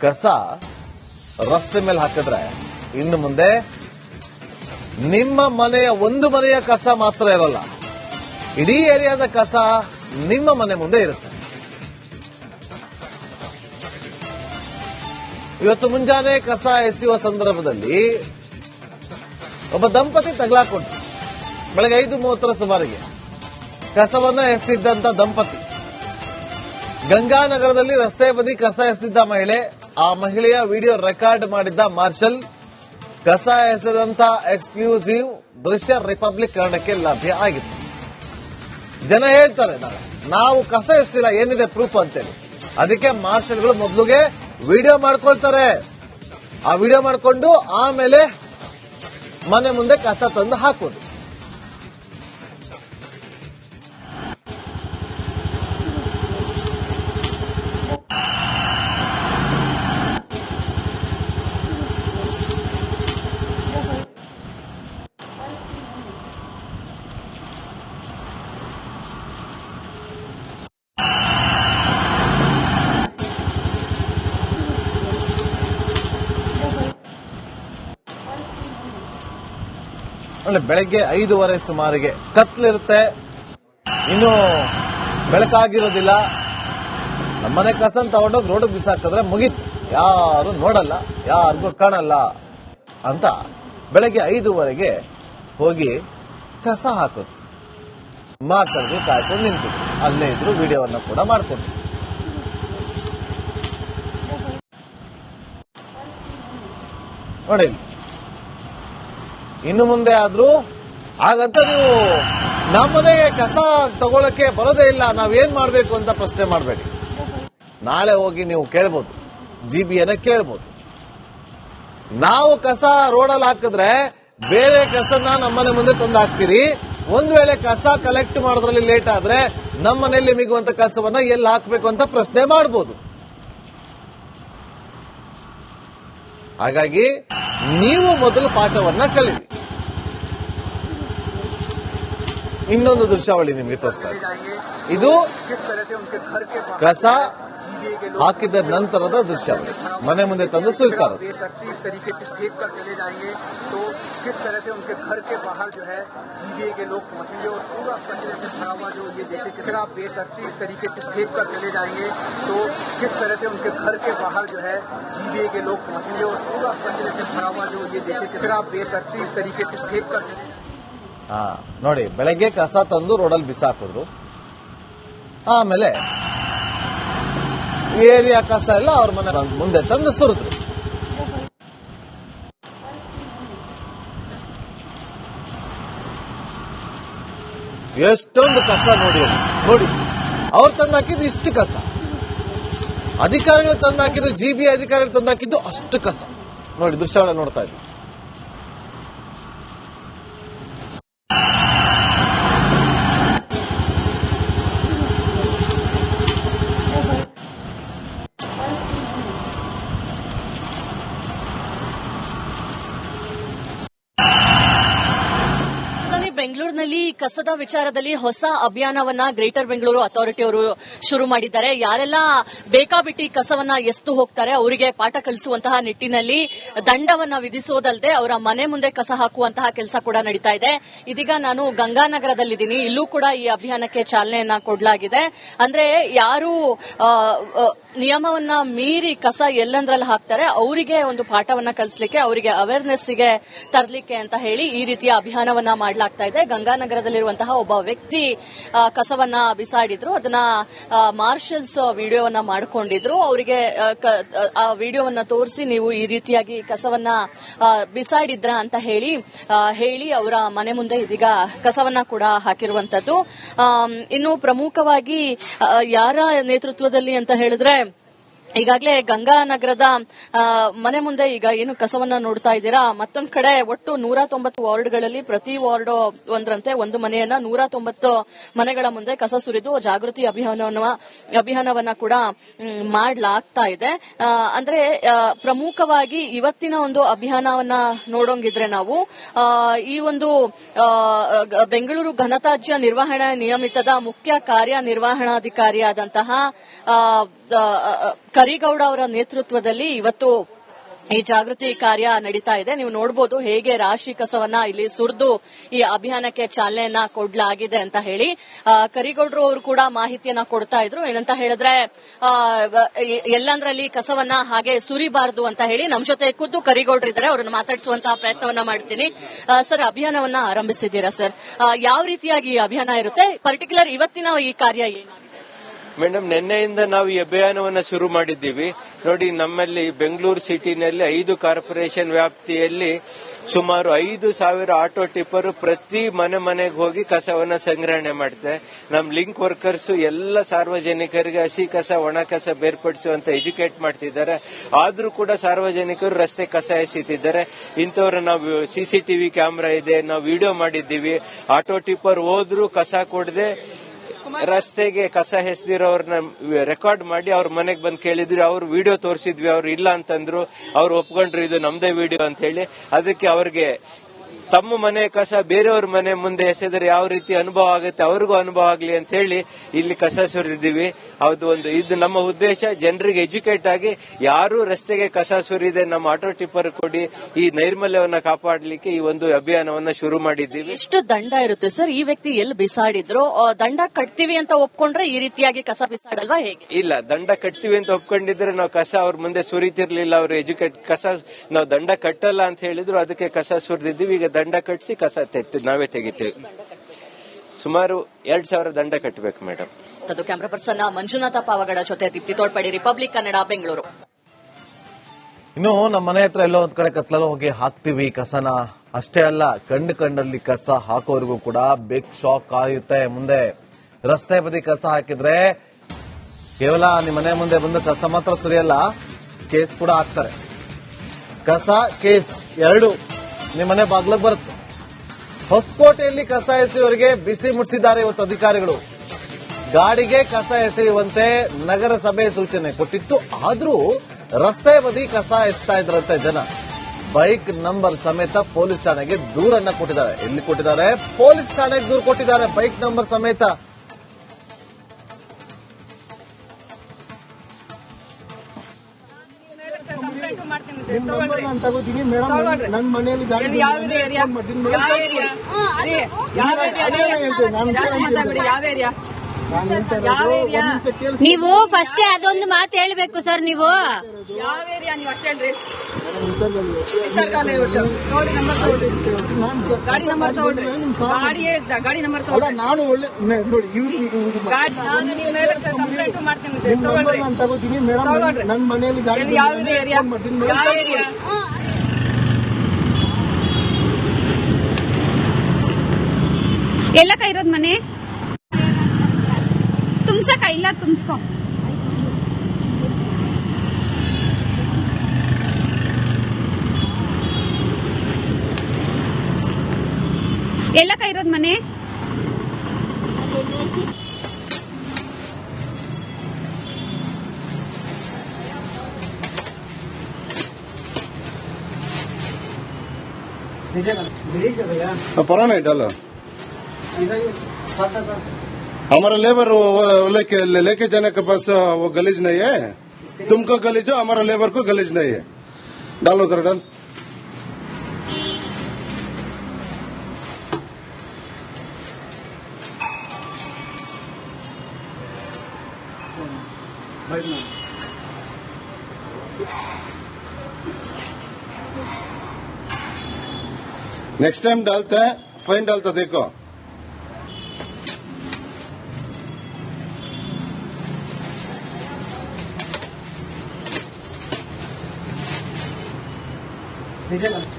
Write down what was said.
ಕಸ ರಸ್ತೆ ಮೇಲೆ ಹಾಕಿದ್ರೆ ಇನ್ನು ಮುಂದೆ ನಿಮ್ಮ ಮನೆಯ ಒಂದು ಮನೆಯ ಕಸ ಮಾತ್ರ ಇರಲ್ಲ, ಇಡೀ ಏರಿಯಾದ ಕಸ ನಿಮ್ಮ ಮನೆ ಮುಂದೆ ಇರುತ್ತೆ. ಇವತ್ತು ಮುಂಜಾನೆ ಕಸ ಎಸೆಯುವ ಸಂದರ್ಭದಲ್ಲಿ ಒಬ್ಬ ದಂಪತಿ ತಗಲಾಕೊಂಡ್ರು. ಬೆಳಗ್ಗೆ 5:30 ಸುಮಾರಿಗೆ ಕಸವನ್ನ ಎಸೆದಿದ್ದಂತ ದಂಪತಿ ಗಂಗಾನಗರದಲ್ಲಿ ರಸ್ತೆ ಬದಿ ಕಸ ಎಸೆದಿದ್ದ ಮಹಿಳೆ, ಆ ಮಹಿಳೆಯ ವಿಡಿಯೋ ರೆಕಾರ್ಡ್ ಮಾಡಿದ್ದ ಮಾರ್ಷಲ್, ಕಸ ಎಸೆದಂತ ಎಕ್ಸ್ಕ್ಲೂಸಿವ್ ದೃಶ್ಯ ರಿಪಬ್ಲಿಕ್ ಕನ್ನಡಕ್ಕೆ ಲಭ್ಯ ಆಗಿತ್ತು. ಜನ ಹೇಳ್ತಾರೆ, ನಾವು ಕಸ ಎಸ್ತಿಲ್ಲ, ಏನಿದೆ ಪ್ರೂಫ್ ಅಂತೇಳಿ. ಅದಕ್ಕೆ ಮಾರ್ಷಲ್ಗಳು ಮೊದಲಿಗೆ ವಿಡಿಯೋ ಮಾಡ್ಕೊಳ್ತಾರೆ. ಆ ವಿಡಿಯೋ ಮಾಡ್ಕೊಂಡು ಆಮೇಲೆ ಮನೆ ಮುಂದೆ ಕಸ ತಂದು ಹಾಕೋದು. ಬೆಳಗ್ಗೆ 5:15 ಸುಮಾರಿಗೆ ಕತ್ಲಿರುತ್ತೆ, ಇನ್ನು ಬೆಳಕಾಗಿರೋದಿಲ್ಲ. ನಮ್ಮನೆ ಕಸನ್ ತಗೊಂಡೋಗಿ ರೋಡ್ ಬಿಸಾಕಿದ್ರೆ ಮುಗೀತು, ಯಾರು ನೋಡಲ್ಲ, ಯಾರಿಗೂ ಕಾಣಲ್ಲ ಅಂತ ಬೆಳಗ್ಗೆ 5:15ಗೆ ಹೋಗಿ ಕಸ ಹಾಕೋದು. ಮಾರ್ಷಲ್ಗಳು ಕಾಯ್ಕೊಂಡು ನಿಂತಿದ್ರು, ಅಲ್ಲೇ ಇದ್ರು, ವಿಡಿಯೋವನ್ನ ಕೂಡ ಮಾಡ್ಕೊಂಡ್ರು. ನೋಡಿ, ಇನ್ನು ಮುಂದೆ ಆದ್ರೂ ಹಾಗಂತ ನೀವು ನಮ್ಮನೆಗೆ ಕಸ ತಗೊಳಕ್ಕೆ ಬರೋದೇ ಇಲ್ಲ, ನಾವೇನ್ ಮಾಡ್ಬೇಕು ಅಂತ ಪ್ರಶ್ನೆ ಮಾಡಬೇಡಿ. ನಾಳೆ ಹೋಗಿ ನೀವು ಕೇಳ್ಬೋದು, ಜಿಬಿಯನ್ನ ಕೇಳ್ಬೋದು. ನಾವು ಕಸ ರೋಡಲ್ಲಿ ಹಾಕಿದ್ರೆ ಬೇರೆ ಕಸನ ನಮ್ಮನೆ ಮುಂದೆ ತಂದು ಹಾಕ್ತೀರಿ. ಒಂದ್ ವೇಳೆ ಕಸ ಕಲೆಕ್ಟ್ ಮಾಡೋದ್ರಲ್ಲಿ ಲೇಟ್ ಆದ್ರೆ ನಮ್ಮನೆಯಲ್ಲಿ ಮಿಗುವಂತ ಕಸವನ್ನ ಎಲ್ಲಿ ಹಾಕ್ಬೇಕು ಅಂತ ಪ್ರಶ್ನೆ ಮಾಡಬಹುದು. ಹಾಗಾಗಿ ನೀವು ಮೊದಲು ಪಾಠವನ್ನ ಕಲೀರಿ. ಇನ್ನೊಂದು ದೃಶ್ಯಾವಳಿ ನಿಮಗೆ ತೋರಿಸ್ತಾ ಇದೆ. ಇದು ಕಸ ಹಾಕಿದ ನಂತರದ ದೃಶ್ಯಾವಳಿ. ಮನೆ ಮುಂದೆ ತಂದು ಸುರಿತಾರೆ. किस तरह से उनके घर के बाहर जो है सीबीआई के लोग पहुंचेंगे और पूरा कचरे से भरा हुआ जो ये देखे कचरा बेतरतीब तरीके से फेंक कर चले जाएंगे, तो किस तरह से उनके घर के बाहर जो है सीबीआई के लोग पहुंचेंगे और पूरा कचरे से भरा हुआ जो ये देखे कचरा बेतरतीब तरीके से फेंक कर. ನೋಡಿ, ಬೆಳಗ್ಗೆ ಕಸ ತಂದು ರೋಡಲ್ಲಿ ಬಿಸಾಕಿದ್ರು, ಆಮೇಲೆ ಏರಿಯಾ ಕಸ ಎಲ್ಲ ಅವ್ರ ಮನೆ ಮುಂದೆ ತಂದು ಸುರಿದ್ರು. ಎಷ್ಟೊಂದು ಕಸ ನೋಡಿ, ಅವ್ರು ತಂದಾಕಿದ್ದು ಇಷ್ಟು ಕಸ, ಅಧಿಕಾರಿಗಳು ತಂದಾಕಿದ್ರು, ಜಿಬಿ ಅಧಿಕಾರಿಗಳು ತಂದಾಕಿದ್ದು ಅಷ್ಟು ಕಸ. ನೋಡಿ, ದೃಶ್ಯಾವಳಿ ನೋಡ್ತಾ ಇದ್ವಿ. ಬೆಂಗಳೂರಿನಲ್ಲಿ ಕಸದ ವಿಚಾರದಲ್ಲಿ ಹೊಸ ಅಭಿಯಾನವನ್ನ ಗ್ರೇಟರ್ ಬೆಂಗಳೂರು ಅಥಾರಿಟಿ ಅವರು ಶುರು ಮಾಡಿದ್ದಾರೆ. ಯಾರೆಲ್ಲ ಬೇಕಾಬಿಟ್ಟಿ ಕಸವನ್ನ ಎಸ್ತು ಹೋಗ್ತಾರೆ ಅವರಿಗೆ ಪಾಠ ಕಲಿಸುವಂತಹ ನಿಟ್ಟಿನಲ್ಲಿ ದಂಡವನ್ನ ವಿಧಿಸುವುದಲ್ಲದೆ ಅವರ ಮನೆ ಮುಂದೆ ಕಸ ಹಾಕುವಂತಹ ಕೆಲಸ ಕೂಡ ನಡೀತಾ ಇದೆ. ಇದೀಗ ನಾನು ಗಂಗಾನಗರದಲ್ಲಿದ್ದೀನಿ. ಇಲ್ಲೂ ಕೂಡ ಈ ಅಭಿಯಾನಕ್ಕೆ ಚಾಲನೆಯನ್ನ ಕೊಡಲಾಗಿದೆ. ಅಂದ್ರೆ ಯಾರು ನಿಯಮವನ್ನ ಮೀರಿ ಕಸ ಎಲ್ಲಂದ್ರಲ್ಲಿ ಹಾಕ್ತಾರೆ ಅವರಿಗೆ ಒಂದು ಪಾಠವನ್ನ ಕಲಿಸಲಿಕ್ಕೆ, ಅವರಿಗೆ ಅವೇರ್ನೆಸ್ಗೆ ತರಲಿಕ್ಕೆ ಅಂತ ಹೇಳಿ ಈ ರೀತಿಯ ಅಭಿಯಾನವನ್ನ ಮಾಡಲಾಗ್ತಾ ಇದೆ. ಗಂಗಾನಗರದಲ್ಲಿರುವಂತಹ ಒಬ್ಬ ವ್ಯಕ್ತಿ ಕಸವನ್ನ ಬಿಸಾಡಿದ್ರು, ಅದನ್ನ ಮಾರ್ಷಲ್ಸ್ ವಿಡಿಯೋವನ್ನ ಮಾಡಿಕೊಂಡಿದ್ರು. ಅವರಿಗೆ ಆ ವಿಡಿಯೋವನ್ನ ತೋರಿಸಿ ನೀವು ಈ ರೀತಿಯಾಗಿ ಕಸವನ್ನ ಬಿಸಾಡಿದ್ರ ಅಂತ ಹೇಳಿ ಅವರ ಮನೆ ಮುಂದೆ ಇದೀಗ ಕಸವನ್ನ ಕೂಡ ಹಾಕಿರುವಂತದ್ದು. ಇನ್ನು ಪ್ರಮುಖವಾಗಿ ಯಾರ ನೇತೃತ್ವದಲ್ಲಿ ಅಂತ ಹೇಳಿದ್ರೆ, ಈಗಾಗಲೇ ಗಂಗಾನಗರದ ಮನೆ ಮುಂದೆ ಈಗ ಏನು ಕಸವನ್ನ ನೋಡ್ತಾ ಇದ್ದೀರಾ, ಮತ್ತೊಂದು ಕಡೆ ಒಟ್ಟು 190 ವಾರ್ಡ್ಗಳಲ್ಲಿ ಪ್ರತಿ ವಾರ್ಡ್ ಒಂದರಂತೆ ಒಂದು ಮನೆಯನ್ನ 190 ಮನೆಗಳ ಮುಂದೆ ಕಸ ಸುರಿದು ಜಾಗೃತಿ ಅಭಿಯಾನವನ್ನ ಕೂಡ ಮಾಡಲಾಗ್ತಾ ಇದೆ. ಅಂದ್ರೆ ಪ್ರಮುಖವಾಗಿ ಇವತ್ತಿನ ಒಂದು ಅಭಿಯಾನವನ್ನ ನೋಡೋಂಗಿದ್ರೆ ನಾವು ಈ ಒಂದು ಬೆಂಗಳೂರು ಘನತ್ಯಾಜ್ಯ ನಿರ್ವಹಣಾ ನಿಯಮಿತದ ಮುಖ್ಯ ಕಾರ್ಯನಿರ್ವಹಣಾಧಿಕಾರಿಯಾದಂತಹ ಕರಿಗೌಡ ಅವರ ನೇತೃತ್ವದಲ್ಲಿ ಇವತ್ತು ಈ ಜಾಗೃತಿ ಕಾರ್ಯ ನಡೀತಾ ಇದೆ. ನೀವು ನೋಡಬಹುದು ಹೇಗೆ ರಾಶಿ ಕಸವನ್ನ ಇಲ್ಲಿ ಸುರಿದು ಈ ಅಭಿಯಾನಕ್ಕೆ ಚಾಲನೆಯನ್ನ ಕೊಡ್ಲಾಗಿದೆ ಅಂತ ಹೇಳಿ ಕರಿಗೌಡರು ಅವರು ಕೂಡ ಮಾಹಿತಿಯನ್ನ ಕೊಡ್ತಾ ಇದ್ರು. ಏನಂತ ಹೇಳಿದ್ರೆ ಎಲ್ಲಂದ್ರಲ್ಲಿ ಕಸವನ್ನ ಹಾಗೆ ಸುರಿಬಾರದು ಅಂತ ಹೇಳಿ. ನಮ್ ಜೊತೆ ಖುದ್ದು ಕರಿಗೌಡರು ಇದ್ದಾರೆ, ಅವರನ್ನು ಮಾತಾಡಿಸುವಂತಹ ಪ್ರಯತ್ನವನ್ನ ಮಾಡ್ತೀನಿ. ಸರ್, ಅಭಿಯಾನವನ್ನ ಆರಂಭಿಸಿದ್ದೀರಾ ಸರ್, ಯಾವ ರೀತಿಯಾಗಿ ಈ ಅಭಿಯಾನ ಇರುತ್ತೆ? ಪರ್ಟಿಕ್ಯುಲರ್ ಇವತ್ತಿನ ಈ ಕಾರ್ಯ ಏನಾಗಿದೆ? ಮೇಡಮ್, ನಿನ್ನೆಯಿಂದ ನಾವು ಈ ಅಭಿಯಾನವನ್ನ ಶುರು ಮಾಡಿದ್ದೀವಿ. ನೋಡಿ, ನಮ್ಮಲ್ಲಿ ಬೆಂಗಳೂರು ಸಿಟಿನಲ್ಲಿ 5 ಕಾರ್ಪೊರೇಷನ್ ವ್ಯಾಪ್ತಿಯಲ್ಲಿ ಸುಮಾರು 5,000 ಆಟೋ ಟಿಪ್ಪರು ಪ್ರತಿ ಮನೆಗೆ ಹೋಗಿ ಕಸವನ್ನ ಸಂಗ್ರಹಣೆ ಮಾಡ್ತಾರೆ. ನಮ್ ಲಿಂಕ್ ವರ್ಕರ್ಸ್ ಎಲ್ಲ ಸಾರ್ವಜನಿಕರಿಗೆ ಹಸಿ ಕಸ ಒಣ ಕಸ ಬೇರ್ಪಡಿಸುವಂತ ಎಜುಕೇಟ್ ಮಾಡ್ತಿದ್ದಾರೆ. ಆದ್ರೂ ಕೂಡ ಸಾರ್ವಜನಿಕರು ರಸ್ತೆ ಕಸ ಎಸೀತಿದ್ದಾರೆ. ಇಂಥವ್ರ ನಾವು CCTV ಕ್ಯಾಮೆರಾ ಇದೆ, ನಾವು ವಿಡಿಯೋ ಮಾಡಿದ್ದೀವಿ. ಆಟೋ ಟಿಪ್ಪರ್ ಹೋದ್ರು ಕಸ ಕೊಡದೆ ರಸ್ತೆಗೆ ಕಸ ಎಸೆದಿರೋರ್ನ ರೆಕಾರ್ಡ್ ಮಾಡಿ ಅವ್ರ ಮನೆಗೆ ಬಂದು ಕೇಳಿದ್ವಿ. ಅವ್ರು ವಿಡಿಯೋ ತೋರಿಸಿದ್ವಿ, ಅವ್ರು ಇಲ್ಲ ಅಂತಂದ್ರು. ಅವ್ರು ಒಪ್ಕೊಂಡ್ರು ಇದು ನಮ್ದೇ ವಿಡಿಯೋ ಅಂತ ಹೇಳಿ. ಅದಕ್ಕೆ ಅವ್ರಿಗೆ ತಮ್ಮ ಮನೆ ಕಸ ಬೇರೆಯವ್ರ ಮನೆ ಮುಂದೆ ಎಸೆದ್ರೆ ಯಾವ ರೀತಿ ಅನುಭವ ಆಗುತ್ತೆ, ಅವ್ರಿಗೂ ಅನುಭವ ಆಗ್ಲಿ ಅಂತ ಹೇಳಿ ಇಲ್ಲಿ ಕಸ ಸುರಿದಿದ್ದೀವಿ. ಇದು ನಮ್ಮ ಉದ್ದೇಶ, ಜನರಿಗೆ ಎಜುಕೇಟ್ ಆಗಿ ಯಾರು ರಸ್ತೆಗೆ ಕಸ ಸುರಿದೆ ನಮ್ಮ ಆಟೋ ಟಿಪ್ಪರ್ ಕೊಡಿ, ಈ ನೈರ್ಮಲ್ಯವನ್ನ ಕಾಪಾಡಲಿಕ್ಕೆ ಈ ಒಂದು ಅಭಿಯಾನವನ್ನ ಶುರು ಮಾಡಿದ್ದೀವಿ. ಎಷ್ಟು ದಂಡ ಇರುತ್ತೆ ಸರ್? ಈ ವ್ಯಕ್ತಿ ಎಲ್ಲಿ ಬಿಸಾಡಿದ್ರು, ದಂಡ ಕಟ್ತೀವಿ ಅಂತ ಒಪ್ಕೊಂಡ್ರೆ ಈ ರೀತಿಯಾಗಿ ಕಸ ಬಿಸಾಡಲ್ವಾ, ಹೇಗೆ? ಇಲ್ಲ, ದಂಡ ಕಟ್ತೀವಿ ಅಂತ ಒಪ್ಕೊಂಡಿದ್ರೆ ನಾವು ಕಸ ಅವ್ರ ಮುಂದೆ ಸುರಿತಿರ್ಲಿಲ್ಲ. ಅವ್ರು ಎಜುಕೇಟ್ ಕಸ ನಾವು ದಂಡ ಕಟ್ಟಲ್ಲ ಅಂತ ಹೇಳಿದ್ರು, ಅದಕ್ಕೆ ಕಸ ಸುರಿದಿದ್ದೀವಿ. ಈಗ ದಂಡ ಕಟ್ಟಿಸಿ ಕಸ ನಾವೇ ತೆಗಿತೀವಿ. ಸುಮಾರು 2,000 ದಂಡ ಕಟ್ಟಬೇಕು madam. Camera person Manjunath Pavagada ಜೊತೆ ದೀಪ್ತಿ ತೋಳ್ಪಡಿ, ರಿಪಬ್ಲಿಕ್ ಕನ್ನಡ, ಬೆಂಗಳೂರು. ಇನ್ನು ನಮ್ಮ ಮನೆ ಹತ್ರ ಎಲ್ಲೋ ಒಂದ್ ಕಡೆ ಕತ್ಲಲ್ಲಿ ಹೋಗಿ ಹಾಕ್ತಿವಿ ಕಸನ. ಅಷ್ಟೇ ಅಲ್ಲ, ಕಂಡಲ್ಲಿ ಕಸ ಹಾಕೋರಿಗೂ ಕೂಡ ಬಿಗ್ ಶಾಕ್ ಆಗುತ್ತೆ. ಮುಂದೆ ರಸ್ತೆ ಬದಿ ಕಸ ಹಾಕಿದ್ರೆ ಕೇವಲ ನಿಮ್ಮ ಮನೆ ಮುಂದೆ ಬಂದು ಕಸ ಮಾತ್ರ ಸುರಿಯಲ್ಲ, ಕೇಸ್ ಕೂಡ ಹಾಕ್ತಾರೆ. ಕಸ ಕೇಸ್ ಎರಡು ನಿಮ್ಮನೆ ಬಾಗ್ಲಿಗೆ ಬರುತ್ತೆ. ಹೊಸಕೋಟೆಯಲ್ಲಿ ಕಸ ಎಸೆಯುವವರಿಗೆ ಬಿಸಿ ಮುಟ್ಟಿಸಿದ್ದಾರೆ ಇವತ್ತು ಅಧಿಕಾರಿಗಳು. ಗಾಡಿಗೆ ಕಸ ಎಸೆಯುವಂತೆ ನಗರಸಭೆ ಸೂಚನೆ ಕೊಟ್ಟಿತ್ತು. ಆದ್ರೂ ರಸ್ತೆ ಬದಿ ಕಸ ಎಸ್ತಾ ಇದ್ರಂತೆ ಜನ. ಬೈಕ್ ನಂಬರ್ ಸಮೇತ ಪೊಲೀಸ್ ಠಾಣೆಗೆ ದೂರನ್ನ ಕೊಟ್ಟಿದ್ದಾರೆ. ಎಲ್ಲಿ ಕೊಟ್ಟಿದ್ದಾರೆ? ಪೊಲೀಸ್ ಠಾಣೆಗೆ ದೂರು ಕೊಟ್ಟಿದ್ದಾರೆ, ಬೈಕ್ ನಂಬರ್ ಸಮೇತ. ನನ್ನ ಮನೆಯಲ್ಲಿ ನೀವು ಫಸ್ಟ್ ಅದೊಂದು ಮಾತು ಹೇಳ್ಬೇಕು ಸರ್. ನೀವು ಯಾವ ಏರಿಯಾ ನೀವು ಅಷ್ಟೇ ಹೇಳ್ರಿ. ಗಾಡಿ ನಂಬರ್ ತಗೊಳ್ರಿ. ಗಾಡಿ ನಂಬರ್ ತಗೊಳ್ಳಿ. ನಾನು ಒಳ್ಳೆ ನೋಡಿ ನೀವು ಮೇಲೆ ಕಂಪ್ಲೇಂಟ್ ಮಾಡ್ತೀನಿ. ತಗೊಳ್ರಿ ನನ್ನ ಮನೆಯಲ್ಲಿ ಯಾವ ಏರಿಯಾ? ಯಾವ ಏರಿಯಾ? ಎಲ್ಲಕ್ಕ ಇರೋದ್ ಮನೆ? ತುಂಬ್ಸಕ ಇಲ್ಲ, ತುಂಬಿಸ್ಕೊ. ಎಲ್ಲಕ್ಕ ಇರೋದ್ ಮನೆ? पुराना है डालो। हमारा लेबर लेके जाने के पास वो गलीज नहीं है, तुमको गलीज हो, हमारा लेबर को गलीज नहीं है। डालो उधर डाल। नेक्स्ट टाइम डालते हैं, फाइन डालता देखो।